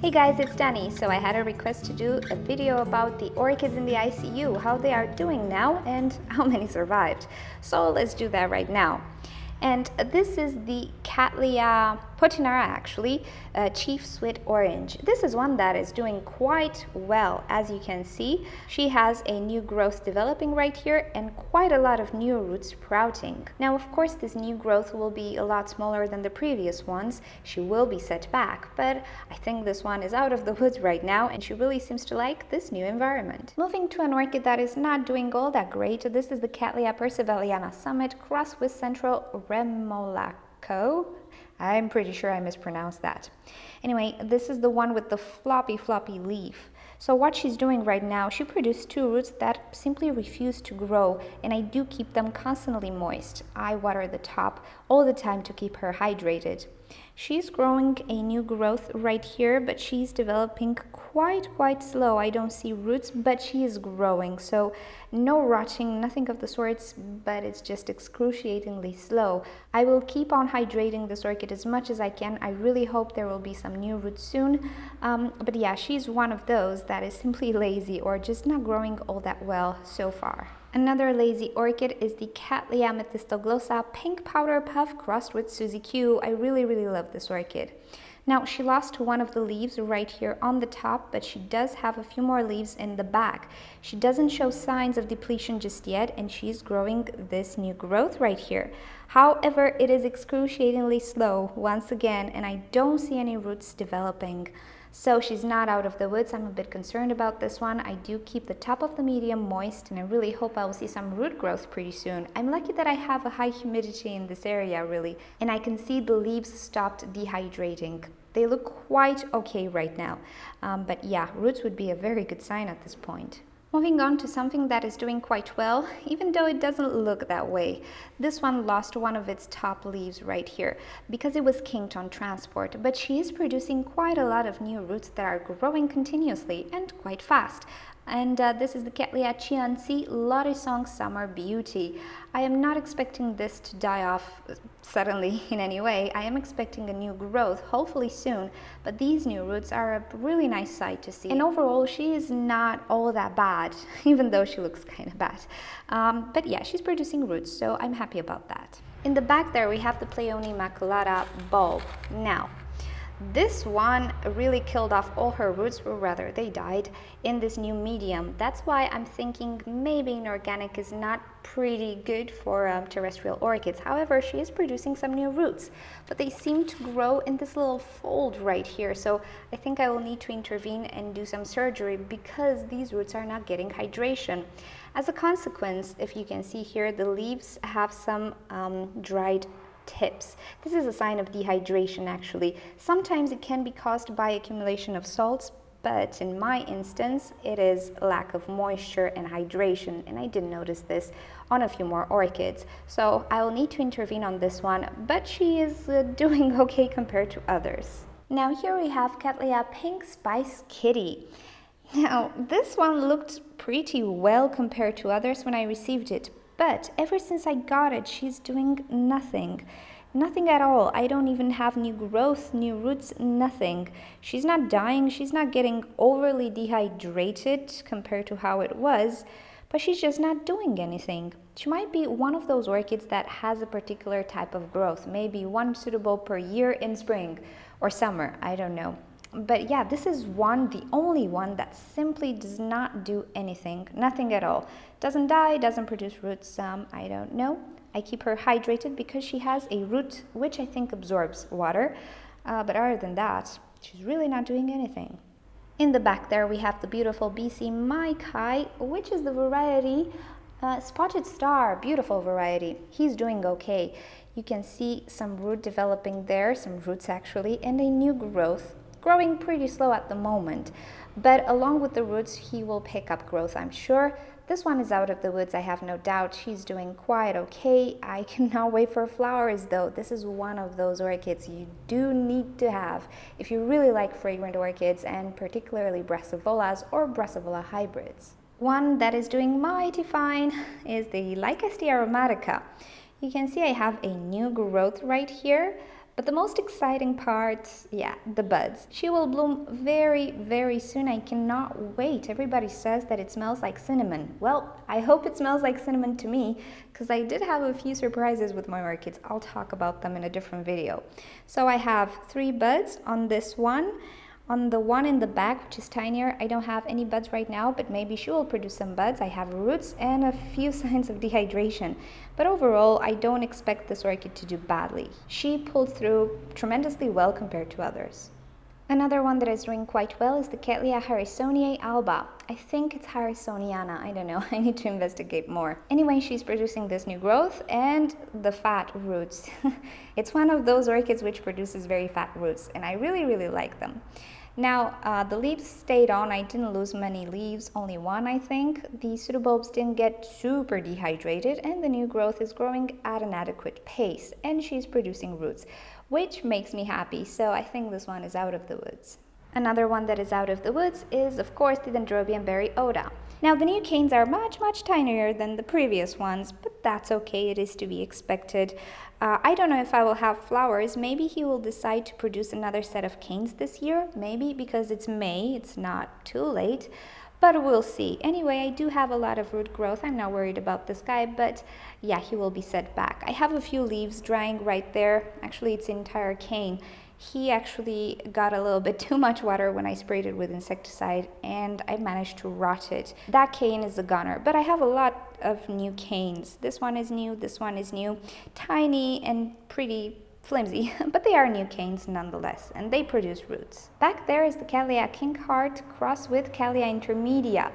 Hey guys, it's Dani. So I had a request to do a video about the orchids in the ICU, how they are doing now and how many survived. So let's do that right now. And this is the Cattleya panera, actually, Chief Sweet Orange. This is one that is doing quite well, as you can see. She has a new growth developing right here and quite a lot of new roots sprouting. Now, of course, this new growth will be a lot smaller than the previous ones. She will be set back, but I think this one is out of the woods right now and she really seems to like this new environment. Moving to an orchid that is not doing all that great, this is the Cattleya persevaliana Summit crossed with Central Remolaco. I'm pretty sure I mispronounced that. Anyway, this is the one with the floppy leaf. So what she's doing right now, she produced two roots that simply refuse to grow, and I do keep them constantly moist. I water the top all the time to keep her hydrated. She's growing a new growth right here, but she's developing quite slow. I don't see roots, but she is growing. So no rotting, nothing of the sorts, but it's just excruciatingly slow. I will keep on hydrating this orchid as much as I can. I really hope there will be some new roots soon. But yeah, she's one of those that is simply lazy or just not growing all that well so far. Another lazy orchid is the Cattleya amethystoglossa pink powder puff crossed with Suzy Q. I really love this orchid. Now, she lost one of the leaves right here on the top, but she does have a few more leaves in the back. She doesn't show signs of depletion just yet, and she's growing this new growth right here. However, it is excruciatingly slow once again, and I don't see any roots developing. So she's not out of the woods. I'm a bit concerned about this one. I do keep the top of the medium moist, and I really hope I will see some root growth pretty soon. I'm lucky that I have a high humidity in this area, really, and I can see the leaves stopped dehydrating. They look quite okay right now, but yeah, roots would be a very good sign at this point. Moving on to something that is doing quite well, even though it doesn't look that way. This one lost one of its top leaves right here because it was kinked on transport, but she is producing quite a lot of new roots that are growing continuously and quite fast. And this is the Cattleya Chianti Larasong Summer Beauty. I am not expecting this to die off suddenly in any way. I am expecting a new growth, hopefully soon, but these new roots are a really nice sight to see. And overall, she is not all that bad, even though she looks kind of bad. But yeah, she's producing roots, so I'm happy about that. In the back there, we have the Pleone maculata bulb. Now, this one really killed off all her roots, or rather they died in this new medium. That's why I'm thinking maybe inorganic is not pretty good for terrestrial orchids. However, she is producing some new roots, but they seem to grow in this little fold right here. So I think I will need to intervene and do some surgery because these roots are not getting hydration. As a consequence, if you can see here, the leaves have some dried tips. This is a sign of dehydration actually. Sometimes it can be caused by accumulation of salts, but in my instance it is lack of moisture and hydration, and I did notice this on a few more orchids. So I will need to intervene on this one, but she is doing okay compared to others. Now here we have Cattleya Pink Spice Kitty. Now this one looked pretty well compared to others when I received it, but ever since I got it, she's doing nothing. Nothing at all. I don't even have new growth, new roots, nothing. She's not dying, she's not getting overly dehydrated compared to how it was, but she's just not doing anything. She might be one of those orchids that has a particular type of growth, maybe one suitable per year in spring or summer, I don't know. But yeah, this is the only one that simply does not do anything, nothing at all. Doesn't die, doesn't produce roots, I don't know. I keep her hydrated because she has a root which I think absorbs water, but other than that, she's really not doing anything. In the back there we have the beautiful BC Mai Kai, which is the variety Spotted Star, beautiful variety. He's doing okay. You can see some root developing there, some roots actually, and a new growth. Growing pretty slow at the moment, but along with the roots he will pick up growth, I'm sure. This one is out of the woods, I have no doubt. She's doing quite okay. I cannot wait for flowers though. This is one of those orchids you do need to have if you really like fragrant orchids, and particularly brassavolas or brassavola hybrids. One that is doing mighty fine is the Lycaste aromatica. You can see I have a new growth right here, But the most exciting part, yeah, the buds. She will bloom very, very soon. I cannot wait. Everybody says that it smells like cinnamon. Well, I hope it smells like cinnamon to me, because I did have a few surprises with my orchids. I'll talk about them in a different video. So I have 3 buds on this one. On the one in the back, which is tinier, I don't have any buds right now, but maybe she will produce some buds. I have roots and a few signs of dehydration. But overall, I don't expect this orchid to do badly. She pulled through tremendously well compared to others. Another one that is doing quite well is the Cattleya Harrisoniae alba. I think it's Harrisoniana, I don't know, I need to investigate more. Anyway, she's producing this new growth and the fat roots. It's one of those orchids which produces very fat roots, and I really, really like them. Now, the leaves stayed on. I didn't lose many leaves, only one, I think. The pseudobulbs didn't get super dehydrated, and the new growth is growing at an adequate pace, and she's producing roots, which makes me happy. So I think this one is out of the woods. Another one that is out of the woods is, of course, the Dendrobium berryo. Now, the new canes are much, much tinier than the previous ones, but that's okay, it is to be expected. I don't know if I will have flowers. Maybe he will decide to produce another set of canes this year, maybe because it's May, it's not too late, but we'll see. Anyway, I do have a lot of root growth. I'm not worried about this guy, but yeah, he will be set back. I have a few leaves drying right there. Actually, it's an entire cane. He actually got a little bit too much water when I sprayed it with insecticide, and I managed to rot it. That cane is a goner, but I have a lot of new canes. This one is new, this one is new, tiny and pretty flimsy, but they are new canes nonetheless, and they produce roots. Back there is the Khalia King Heart crossed with Khalia Intermedia.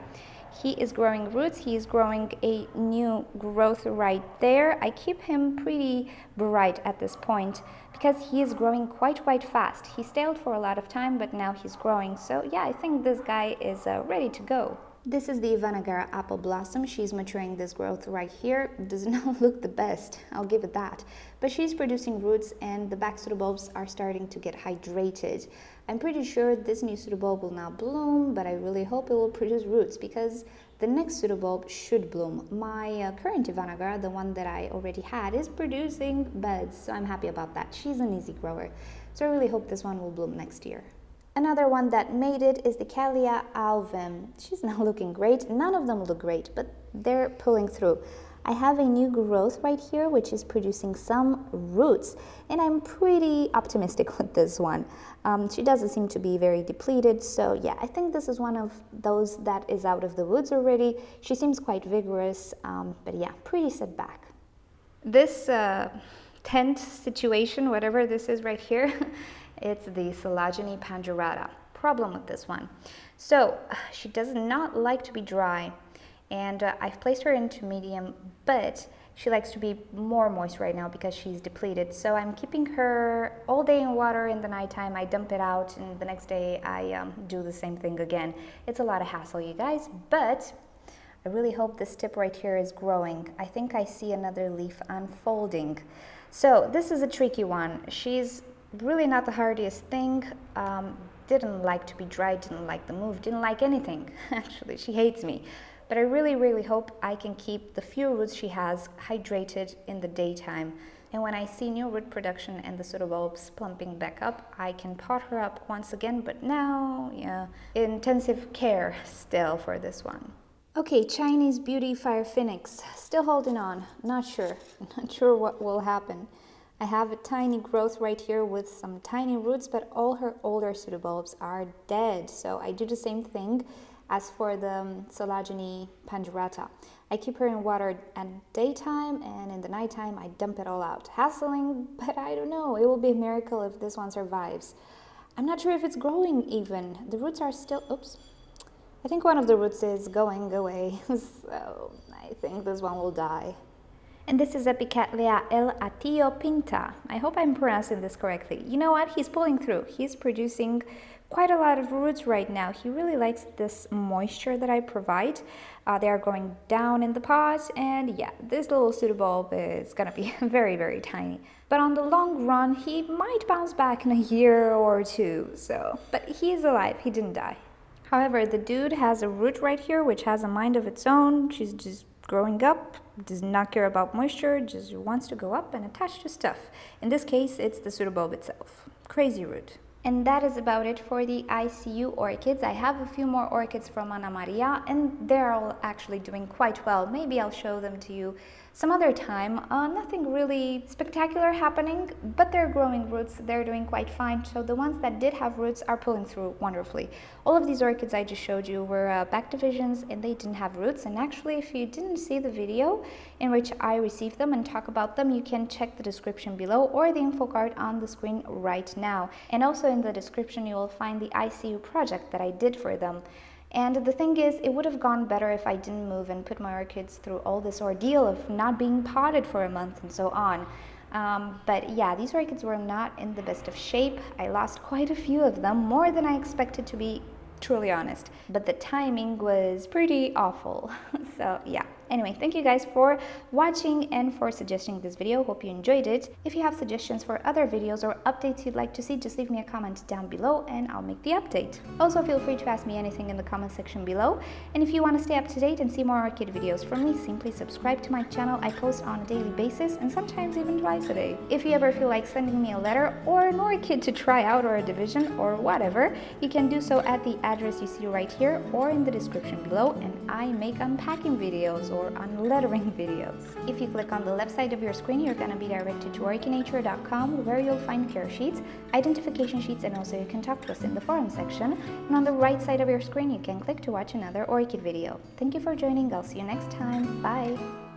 He is growing roots, he is growing a new growth right there. I keep him pretty bright at this point because he is growing quite fast. He stalled for a lot of time, but now he's growing. So yeah, I think this guy is ready to go. This is the Vinegar apple blossom. She's maturing this growth right here. Does not look the best, I'll give it that. But she's producing roots, and the back pseudobulbs are starting to get hydrated. I'm pretty sure this new pseudobulb will now bloom, but I really hope it will produce roots because the next pseudobulb should bloom. My current Vinegar, the one that I already had, is producing buds, so I'm happy about that. She's an easy grower, so I really hope this one will bloom next year. Another one that made it is the Khalia alvum. She's not looking great. None of them look great, but they're pulling through. I have a new growth right here, which is producing some roots, and I'm pretty optimistic with this one. She doesn't seem to be very depleted, so yeah, I think this is one of those that is out of the woods already. She seems quite vigorous, but yeah, pretty set back. This tent situation, whatever this is right here, it's the Sailaja pandora. Problem with this one. So she does not like to be dry, and I've placed her into medium, but she likes to be more moist right now because she's depleted. So I'm keeping her all day in water. In the nighttime I dump it out, and the next day I do the same thing again. It's a lot of hassle, you guys, but I really hope this tip right here is growing. I think I see another leaf unfolding. So this is a tricky one. She's really not the hardiest thing. Didn't like to be dry, didn't like the move, didn't like anything. Actually, she hates me. But I really hope I can keep the few roots she has hydrated in the daytime. And when I see new root production and the pseudobulbs plumping back up, I can pot her up once again. But now, yeah, intensive care still for this one. Okay, Chinese Beauty Fire Phoenix, still holding on, not sure what will happen. I have a tiny growth right here with some tiny roots, but all her older pseudobulbs are dead. So I do the same thing as for the Sailaja pandora. I keep her in water at daytime, and in the nighttime I dump it all out. Hassling, but I don't know, it will be a miracle if this one survives. I'm not sure if it's growing even. The roots are still, oops. I think one of the roots is going away, so I think this one will die. And this is Epicatleya el ateo pinta. I hope I'm pronouncing this correctly. You know what? He's pulling through. He's producing quite a lot of roots right now. He really likes this moisture that I provide. They are going down in the pot, and yeah, this little pseudobulb is gonna be very tiny. But on the long run, he might bounce back in a year or two. So, but he is alive. He didn't die. However, the dude has a root right here, which has a mind of its own. She's just growing up, does not care about moisture, just wants to go up and attach to stuff. In this case, it's the pseudobulb itself. Crazy root. And that is about it for the ICU orchids. I have a few more orchids from Ana Maria, and they're all actually doing quite well. Maybe I'll show them to you some other time. Nothing really spectacular happening, but they're growing roots. They're doing quite fine. So the ones that did have roots are pulling through wonderfully. All of these orchids I just showed you were back divisions, and they didn't have roots. And actually, if you didn't see the video in which I received them and talk about them, you can check the description below or the info card on the screen right now. And also in the description, you will find the ICU project that I did for them. And the thing is, it would have gone better if I didn't move and put my orchids through all this ordeal of not being potted for a month and so on. But yeah, these orchids were not in the best of shape. I lost quite a few of them, more than I expected, to be truly honest. But the timing was pretty awful. So yeah. Anyway, thank you guys for watching and for suggesting this video. Hope you enjoyed it. If you have suggestions for other videos or updates you'd like to see, just leave me a comment down below and I'll make the update. Also, feel free to ask me anything in the comment section below. And if you want to stay up to date and see more orchid videos from me, simply subscribe to my channel. I post on a daily basis and sometimes even twice a day. If you ever feel like sending me a letter or an orchid to try out, or a division or whatever, you can do so at the address you see right here or in the description below, and I make unpacking videos or unlettering videos. If you click on the left side of your screen, you're going to be directed to orchidnature.com, where you'll find care sheets, identification sheets, and also you can talk to us in the forum section. And on the right side of your screen, you can click to watch another orchid video. Thank you for joining. I'll see you next time. Bye!